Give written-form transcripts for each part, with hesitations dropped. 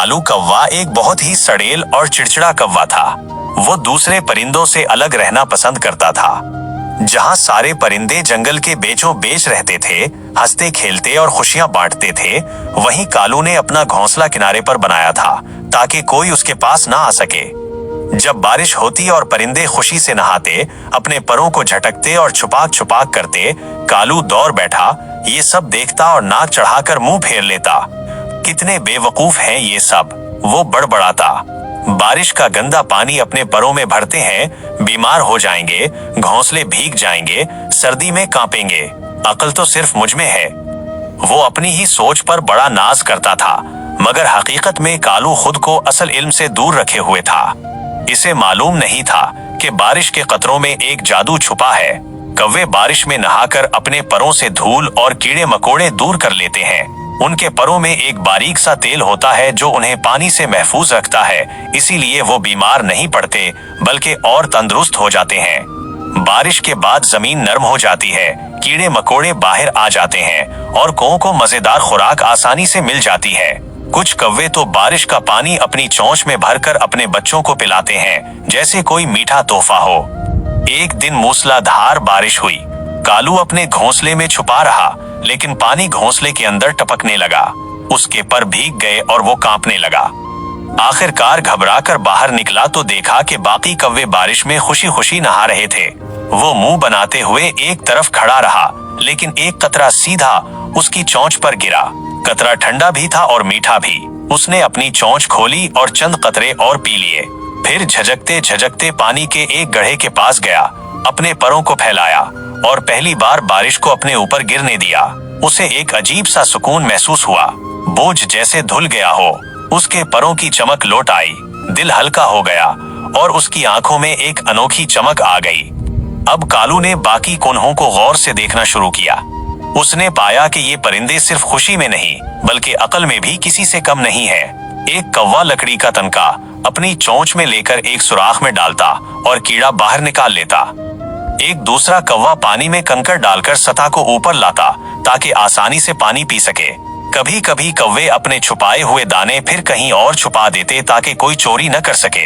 कालू कौवा एक बहुत ही सड़ेल और चिड़चिड़ा कौवा था। वो दूसरे परिंदों से अलग रहना पसंद करता था। जहाँ सारे परिंदे जंगल के बीचों बीच रहते थे, हंसते खेलते और खुशियां बांटते थे, वहीं कालू ने अपना घोंसला किनारे पर बनाया था ताकि कोई उसके पास ना आ सके। जब बारिश होती और परिंदे खुशी से नहाते, अपने परों को झटकते और छुपाक छुपाक करते, कालू दौड़ बैठा, ये सब देखता और नाक चढ़ाकर मुंह फेर लेता। कितने बेवकूफ हैं ये सब, वो बड़बड़ाता। बारिश का गंदा पानी अपने परों में भरते हैं, बीमार हो जाएंगे, घोंसले भीग जाएंगे, सर्दी में कांपेंगे, अकल तो सिर्फ मुझ में है। वो अपनी ही सोच पर बड़ा नाज करता था, मगर हकीकत में कालू खुद को असल इल्म से दूर रखे हुए था। इसे मालूम नहीं था कि बारिश के कतरों में एक जादू छुपा है। कौवे बारिश में नहाकर अपने परों से धूल और कीड़े मकोड़े दूर कर लेते हैं। उनके परों में एक बारीक सा तेल होता है जो उन्हें पानी से महफूज रखता है, इसीलिए वो बीमार नहीं पड़ते बल्कि और तंदुरुस्त हो जाते हैं। बारिश के बाद जमीन नरम हो जाती है, कीड़े मकोड़े बाहर आ जाते हैं और कौओं को मजेदार खुराक आसानी से मिल जाती है। कुछ कौवे तो बारिश का पानी अपनी चोंच में भरकर अपने बच्चों को पिलाते हैं, जैसे कोई मीठा तोहफा हो। एक दिन मूसलाधार बारिश हुई। कालू अपने घोंसले में छुपा रहा, लेकिन पानी घोंसले के अंदर टपकने लगा। उसके पर भीग गए और वो कांपने लगा। आखिरकार घबराकर बाहर निकला तो देखा कि बाकी कौवे बारिश में खुशी खुशी नहा रहे थे। वो मुंह बनाते हुए एक तरफ खड़ा रहा, लेकिन एक कतरा सीधा उसकी चोंच पर गिरा। कतरा ठंडा भी था और मीठा भी। उसने अपनी चोंच खोली और चंद कतरे और पी लिए। फिर झजकते झजकते पानी के एक गड्ढे के पास गया, अपने परों को फैलाया और पहली बार बारिश को अपने ऊपर गिरने दिया। उसे एक अजीब सा सुकून महसूस हुआ, बोझ जैसे धुल गया हो। उसके परों की चमक लौट आई, दिल हल्का हो गया और उसकी आंखों में एक अनोखी चमक आ गई। अब कालू ने बाकी कोन्हों को गौर से देखना शुरू किया। उसने पाया कि ये परिंदे सिर्फ खुशी में नहीं बल्कि अकल में भी किसी से कम नहीं है। एक कौवा लकड़ी का तनका अपनी चोंच में लेकर एक सुराख में डालता और कीड़ा बाहर निकाल लेता। एक दूसरा कौवा पानी में कंकड़ डालकर सतह को ऊपर लाता ताकि आसानी से पानी पी सके। कभी कभी कौवे अपने छुपाए हुए दाने फिर कहीं और छुपा देते ताकि कोई चोरी न कर सके।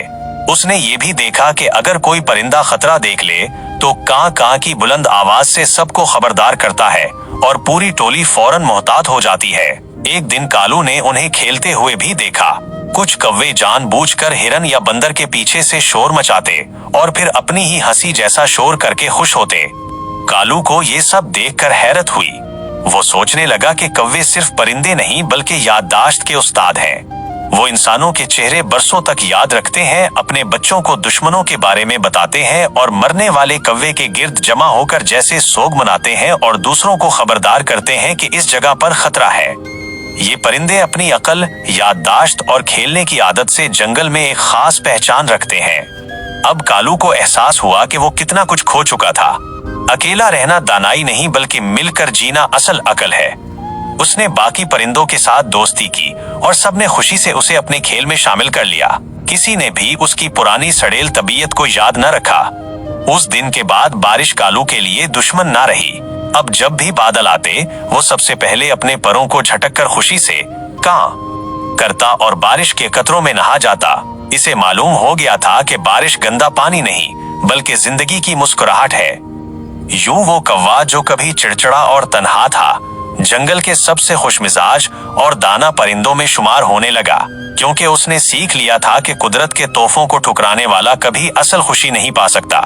उसने ये भी देखा कि अगर कोई परिंदा खतरा देख ले तो कां कां की बुलंद आवाज से सबको खबरदार करता है और पूरी टोली फौरन मोहतात हो जाती है। एक दिन कालू ने उन्हें खेलते हुए भी देखा। कुछ कौवे जानबूझकर हिरन या बंदर के पीछे से शोर मचाते और फिर अपनी ही हंसी जैसा शोर करके खुश होते। कालू को ये सब देखकर हैरत हुई। वो सोचने लगा कि कौवे सिर्फ परिंदे नहीं बल्कि याददाश्त के उस्ताद हैं। वो इंसानों के चेहरे बरसों तक याद रखते हैं, अपने बच्चों को दुश्मनों के बारे में बताते हैं और मरने वाले कौवे के गिर्द जमा होकर जैसे सोग मनाते हैं और दूसरों को खबरदार करते हैं कि इस जगह पर खतरा है। ये परिंदे अपनी अकल, याददाश्त और खेलने की आदत से जंगल में एक खास पहचान रखते हैं। अब कालू को एहसास हुआ कि वो कितना कुछ खो चुका था। अकेला रहना दानाई नहीं बल्कि मिलकर जीना असल अकल है। उसने बाकी परिंदों के साथ दोस्ती की और सबने खुशी से उसे अपने खेल में शामिल कर लिया। किसी ने भी उसकी पुरानी सड़ेल तबीयत को याद न रखा। उस दिन के बाद बारिश कालू के लिए दुश्मन ना रही। अब जब भी बादल आते वो सबसे पहले अपने परों को झटक कर खुशी से कां करता और बारिश के कतरों में नहा जाता। इसे मालूम हो गया था कि बारिश गंदा पानी नहीं बल्कि जिंदगी की मुस्कुराहट है। यूं वो कौवा जो कभी चिड़चिड़ा और तन्हा था, जंगल के सबसे खुशमिजाज और दाना परिंदों में शुमार होने लगा, क्योंकि उसने सीख लिया था कि कुदरत के तोहफों को ठुकराने वाला कभी असल खुशी नहीं पा सकता।